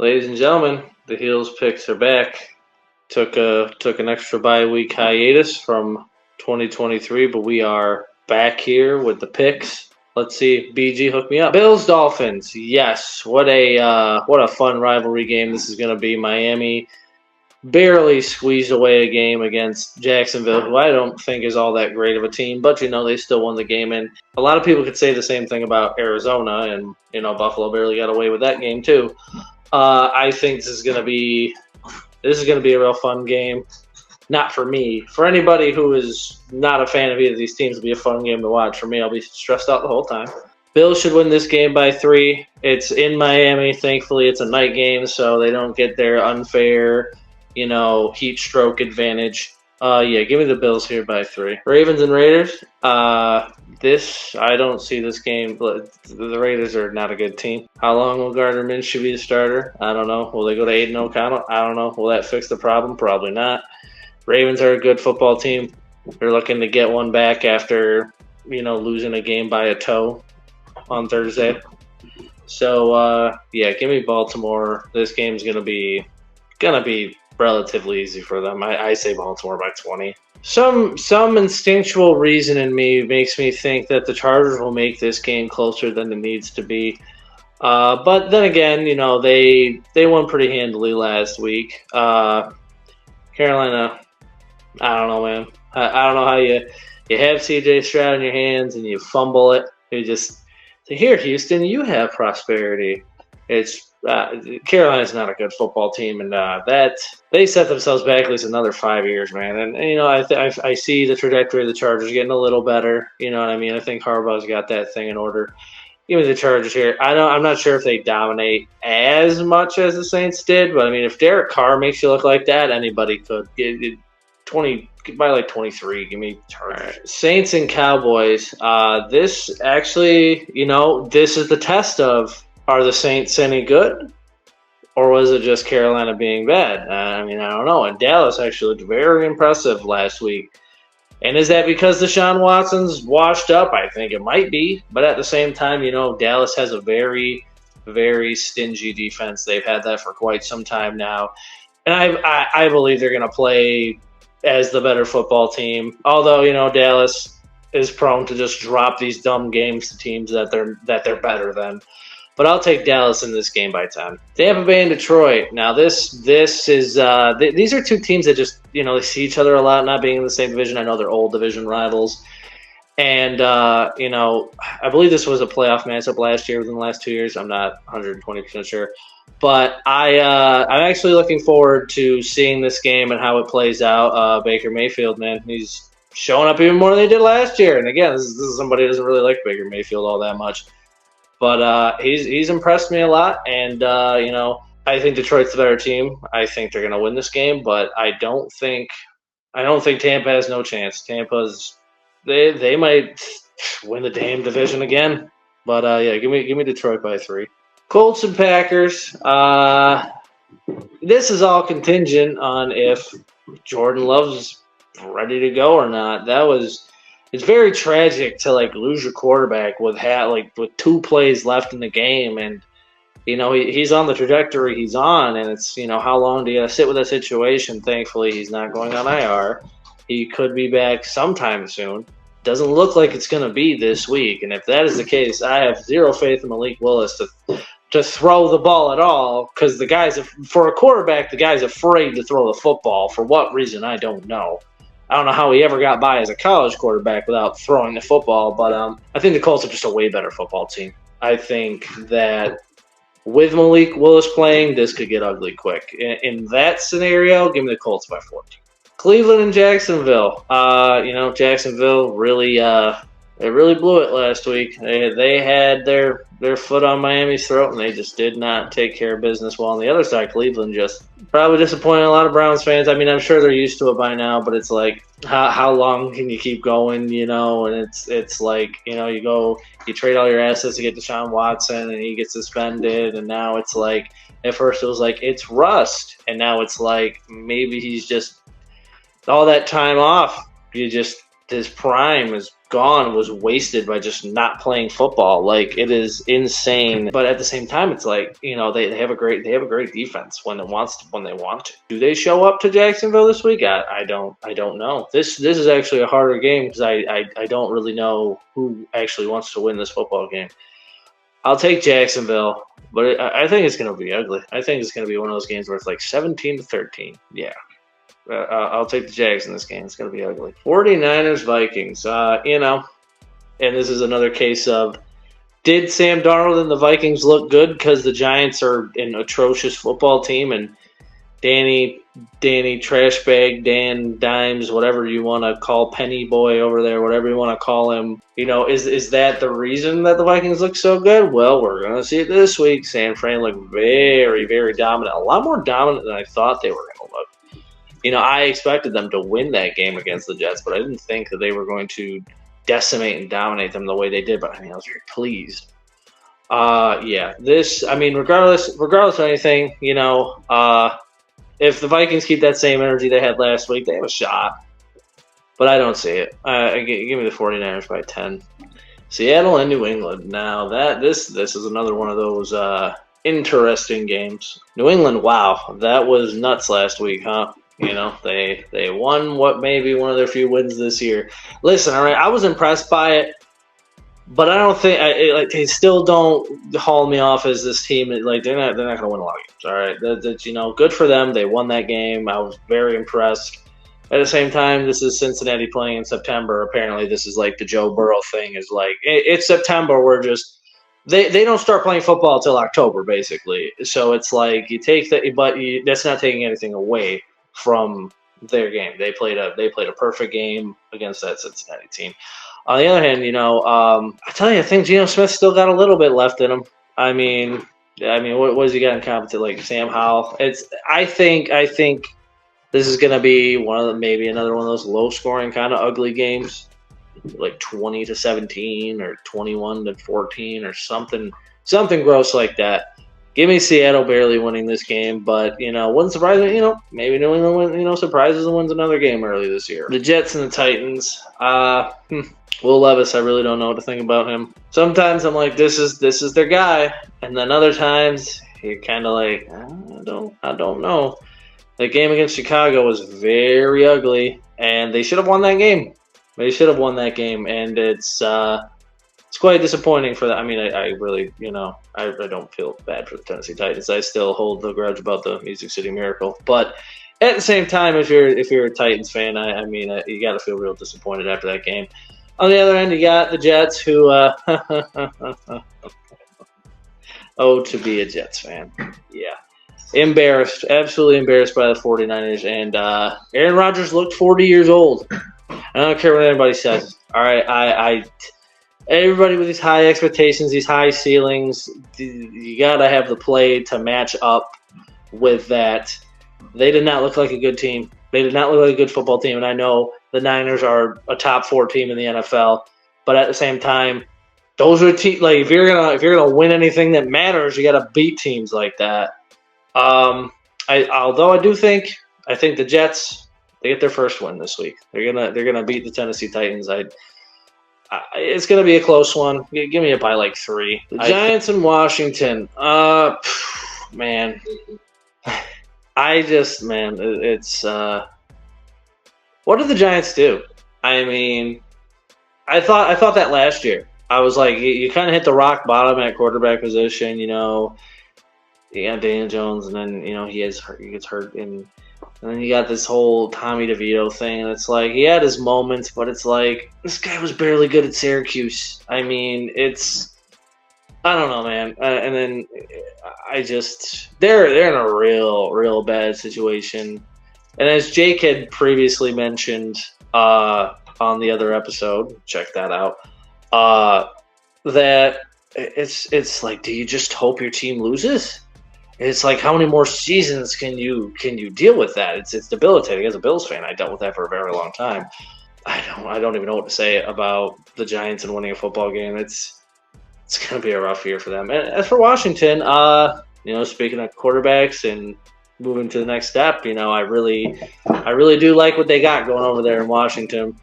Ladies and gentlemen, the Heels picks are back. Took an extra bye week hiatus from 2023, but we are back here with the picks. Let's see, BG, hook me up. Bills Dolphins, yes. What a fun rivalry game this is going to be. Miami barely squeezed away a game against Jacksonville, who I don't think is all that great of a team, but they still won the game. And a lot of people could say the same thing about Arizona, and Buffalo barely got away with that game too. I think this is going to be a real fun game. Not for me. For anybody who is not a fan of either of these teams, it'll be a fun game to watch. For me, I'll be stressed out the whole time. Bills should win this game by 3. It's in Miami. Thankfully, it's a night game, so they don't get their unfair, heat stroke advantage. Give me the Bills here by 3. Ravens and Raiders. I don't see this game. The Raiders are not a good team. How long will Gardner Minshew be the starter? I don't know. Will they go to Aiden O'Connell? I don't know. Will that fix the problem? Probably not. Ravens are a good football team. They're looking to get one back after, losing a game by a toe on Thursday. So, give me Baltimore. This game's gonna be relatively easy for them. I say Baltimore by 20. Some instinctual reason in me makes me think that the Chargers will make this game closer than it needs to be. But then again, they won pretty handily last week. Carolina, I don't know, man. I don't know how you have C.J. Stroud in your hands and you fumble it. You just say, here, Houston, you have prosperity. It's Carolina's not a good football team, and that they set themselves back at least another 5 years, man. And I see the trajectory of the Chargers getting a little better. You know what I mean? I think Harbaugh's got that thing in order. Give me the Chargers here. I'm not sure if they dominate as much as the Saints did, but I mean, if Derek Carr makes you look like that, anybody could. 20 by like 23. Give me Chargers. Right. Saints and Cowboys. This actually, this is the test of. Are the Saints any good, or was it just Carolina being bad? I don't know. And Dallas actually looked very impressive last week. And is that because Deshaun Watson's washed up? I think it might be. But at the same time, Dallas has a very, very stingy defense. They've had that for quite some time now. And I believe they're going to play as the better football team. Although, Dallas is prone to just drop these dumb games to teams that they're better than. But I'll take Dallas in this game by 10. Tampa Bay and Detroit. Now, this is these are two teams that just they see each other a lot, not being in the same division. I know they're old division rivals, and I believe this was a playoff matchup last year within the last 2 years. I'm not 120% sure, but I'm actually looking forward to seeing this game and how it plays out. Baker Mayfield, man, he's showing up even more than he did last year. And again, this is somebody who doesn't really like Baker Mayfield all that much. But he's impressed me a lot, and I think Detroit's the better team. I think they're going to win this game, but I don't think Tampa has no chance. Tampa's they might win the damn division again. But give me Detroit by 3. Colts and Packers. This is all contingent on if Jordan Love's ready to go or not. It's very tragic to lose your quarterback with 2 plays left in the game, and he's on the trajectory he's on, and it's how long do you sit with that situation? Thankfully, he's not going on IR. He could be back sometime soon. Doesn't look like it's going to be this week, and if that is the case, I have zero faith in Malik Willis to throw the ball at all, because for a quarterback, the guy's afraid to throw the football. For what reason, I don't know. I don't know how he ever got by as a college quarterback without throwing the football, but I think the Colts are just a way better football team. I think that with Malik Willis playing, this could get ugly quick. In that scenario, give me the Colts by 14. Cleveland and Jacksonville. Jacksonville really blew it last week. They had their foot on Miami's throat, and they just did not take care of business. While on the other side, Cleveland just probably disappointed a lot of Browns fans. I mean, I'm sure they're used to it by now, but it's like, how long can you keep going, And it's like, you trade all your assets to get Deshaun Watson, and he gets suspended, and now it's like, at first it was like, it's rust, and now it's like, maybe he's just, all that time off, his prime is gone was wasted by just not playing football. Like, it is insane. But at the same time, it's like, they have a great defense when they want to. Do they show up to Jacksonville this week? I don't know. This is actually a harder game because I don't really know who actually wants to win this football game. I'll take Jacksonville, but I think it's going to be ugly. I think it's going to be one of those games where it's like 17-13. Yeah. I'll take the Jags in this game. It's going to be ugly. 49ers, Vikings. And this is another case of, did Sam Darnold and the Vikings look good because the Giants are an atrocious football team, and Danny Trashbag, Dan Dimes, whatever you want to call Penny Boy over there, whatever you want to call him, is that the reason that the Vikings look so good? Well, we're going to see it this week. San Fran looked very, very dominant, a lot more dominant than I thought they were going to look. I expected them to win that game against the Jets, but I didn't think that they were going to decimate and dominate them the way they did. But I was very pleased. Regardless of anything, if the Vikings keep that same energy they had last week, they have a shot. But I don't see it. Give me the 49ers by 10. Seattle and New England. Now this is another one of those interesting games. New England, wow, that was nuts last week, huh? They won what may be one of their few wins this year. Listen, all right, I was impressed by it, but I don't think they still don't haul me off as this team. Like, they're not going to win a lot of games. All right, that's good for them. They won that game. I was very impressed. At the same time, this is Cincinnati playing in September. Apparently, this is like the Joe Burrow thing. Is like it's September. We're just they don't start playing football until October, basically. So it's like you take that, but that's not taking anything away from their game. They played a perfect game against that Cincinnati team. On the other hand, I tell you, I think Geno Smith still got a little bit left in him. I mean, what has he got in competent? Like Sam Howell. I think this is going to be maybe another one of those low scoring kind of ugly games, like 20-17 or 21-14 or something gross like that. Give me Seattle barely winning this game, but, wouldn't surprise me, maybe New England, surprises and wins another game early this year. The Jets and the Titans. Will Levis, I really don't know what to think about him. Sometimes I'm like, this is their guy, and then other times you're kind of like, I don't know. The game against Chicago was very ugly, and they should have won that game. And it's quite disappointing for that. I mean, I really, I don't feel bad for the Tennessee Titans. I still hold the grudge about the Music City Miracle. But at the same time, if you're a Titans fan, you got to feel real disappointed after that game. On the other end, you got the Jets, who, to be a Jets fan. Yeah. Embarrassed, absolutely embarrassed by the 49ers. And Aaron Rodgers looked 40 years old. I don't care what anybody says. All right, everybody with these high expectations, these high ceilings, you got to have the play to match up with that. They did not look like a good team. They did not look like a good football team. And I know the Niners are a top 4 team in the NFL, but at the same time, those are if you're gonna win anything that matters, you got to beat teams like that. Although I think the Jets, they get their first win this week. They're gonna beat the Tennessee Titans. It's going to be a close one. Give me it by like 3. The Giants and Washington. Man. It's what did the Giants do? I mean, I thought that last year. I was like, you kind of hit the rock bottom at quarterback position, You got Daniel Jones, and then, he gets hurt, and then you got this whole Tommy DeVito thing, and it's like he had his moments, but it's like this guy was barely good at Syracuse. I mean, I don't know, man. And then they're in a real bad situation. And as Jake had previously mentioned on the other episode, check that out. That it's like, do you just hope your team loses? It's like, how many more seasons can you deal with that? It's debilitating. As a Bills fan, I dealt with that for a very long time. I don't even know what to say about the Giants and winning a football game. It's going to be a rough year for them. And as for Washington, speaking of quarterbacks and moving to the next step, I really do like what they got going over there in Washington.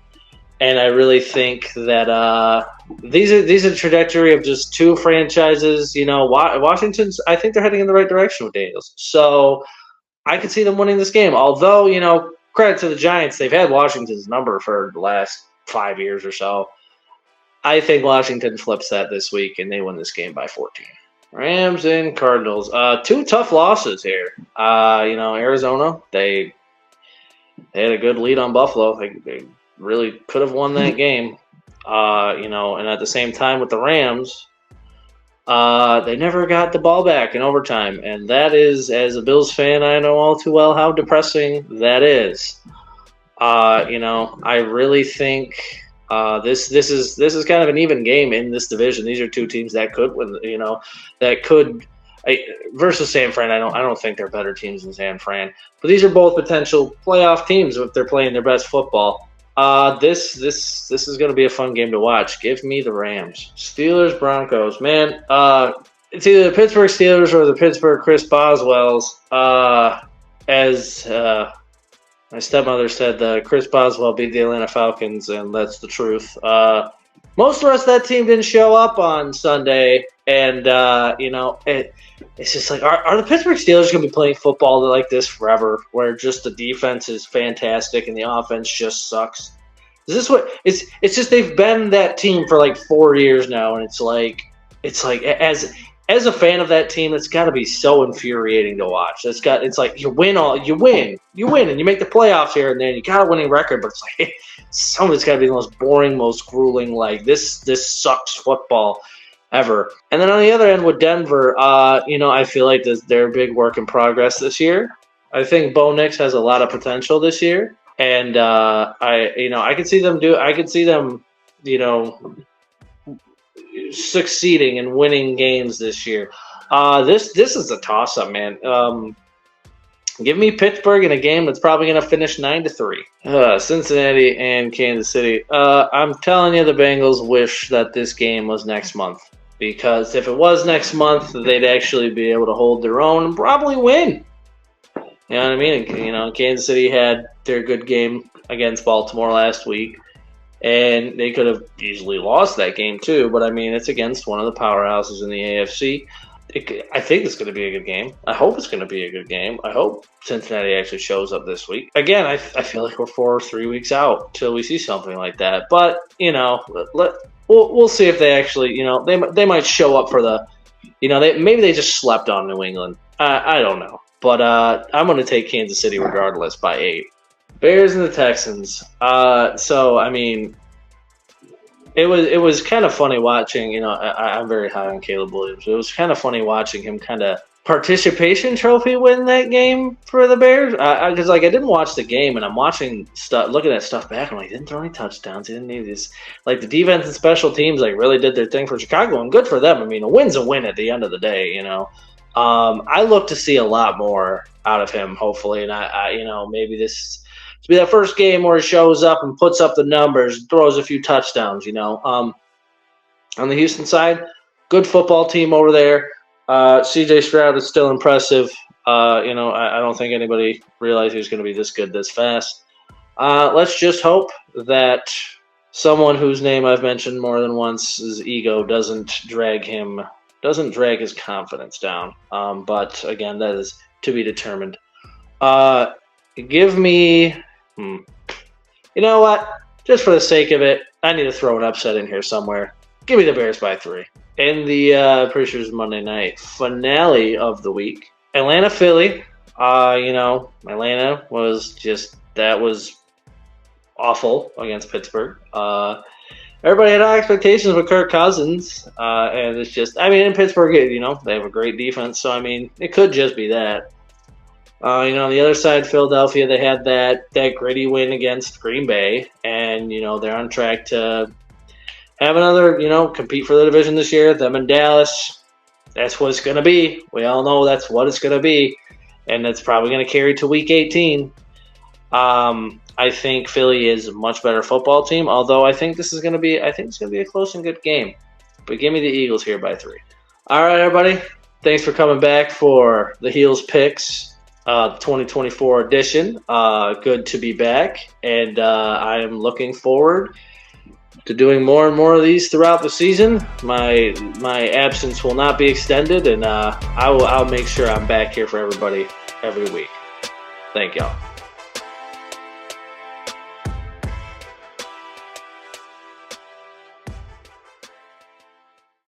And I really think that these are the trajectory of just two franchises. Washington's, I think they're heading in the right direction with Daniels. So I could see them winning this game. Although, credit to the Giants, they've had Washington's number for the last 5 years or so. I think Washington flips that this week, and they win this game by 14. Rams and Cardinals. Two tough losses here. Arizona, they had a good lead on Buffalo. They really could have won that game. And at the same time with the Rams, they never got the ball back in overtime. And that is, as a Bills fan, I know all too well how depressing that is. I really think this is kind of an even game in this division. These are two teams that could win. Versus San Fran. I don't think they're better teams than San Fran, but these are both potential playoff teams if they're playing their best football. This is going to be a fun game to watch. Give me the Rams. Steelers Broncos. Man, it's either the Pittsburgh Steelers or the Pittsburgh Chris Boswells. As my stepmother said, Chris Boswell beat the Atlanta Falcons, and that's the truth. Most of the rest of that team didn't show up on Sunday, and it's just like, are the Pittsburgh Steelers going to be playing football like this forever, where just the defense is fantastic and the offense just sucks? Is this what it's just they've been that team for like 4 years now, and it's like as a fan of that team, it's got to be so infuriating to watch. It's like you win, and you make the playoffs here and then. You got a winning record, but it's like some of it's got to be the most boring, most grueling. Like this sucks football ever. And then on the other end with Denver, I feel like they're a big work in progress this year. I think Bo Nix has a lot of potential this year, and I could see them succeeding and winning games this year. This is a toss-up, man. Give me Pittsburgh in a game that's probably going to finish 9-3. Cincinnati and Kansas City. I'm telling you, the Bengals wish that this game was next month, because if it was next month, they'd actually be able to hold their own and probably win. You know what I mean? Kansas City had their good game against Baltimore last week, and they could have easily lost that game too. But, it's against one of the powerhouses in the AFC. I think it's going to be a good game. I hope it's going to be a good game. I hope Cincinnati actually shows up this week. Again, I feel like we're 4 or 3 weeks out till we see something like that. But, we'll see if they actually, they might show up for the, maybe they just slept on New England. I don't know. But I'm going to take Kansas City regardless by 8. Bears and the Texans. It was kind of funny watching, I'm very high on Caleb Williams. It was kind of funny watching him kind of participation trophy win that game for the Bears. Because I didn't watch the game, and I'm watching stuff, looking at stuff back. I'm like, he didn't throw any touchdowns. He didn't need these. Like, the defense and special teams really did their thing for Chicago, and good for them. A win's a win at the end of the day, I look to see a lot more out of him, hopefully, and I maybe this to be that first game where he shows up and puts up the numbers, throws a few touchdowns. On the Houston side, good football team over there. C.J. Stroud is still impressive. I don't think anybody realized he was going to be this good this fast. Let's just hope that someone whose name I've mentioned more than once, his ego doesn't drag his confidence down. But again, that is to be determined. Give me, you know what? Just for the sake of it, I need to throw an upset in here somewhere. Give me the Bears by 3. In the pretty sure it's Monday night finale of the week, Atlanta Philly. Atlanta was awful against Pittsburgh. Everybody had high expectations with Kirk Cousins, and it's just, in Pittsburgh, they have a great defense, so it could just be that. On the other side, Philadelphia, they had that gritty win against Green Bay, and they're on track to have another, compete for the division this year. Them and Dallas, that's what it's going to be. We all know that's what it's going to be, and that's probably going to carry to Week 18. I think Philly is a much better football team, although I think it's going to be a close and good game. But give me the Eagles here by 3. All right, everybody. Thanks for coming back for the Heels picks. 2024 edition. Good to be back, and I am looking forward to doing more and more of these throughout the season. My absence will not be extended, and I'll make sure I'm back here for everybody every week. Thank y'all.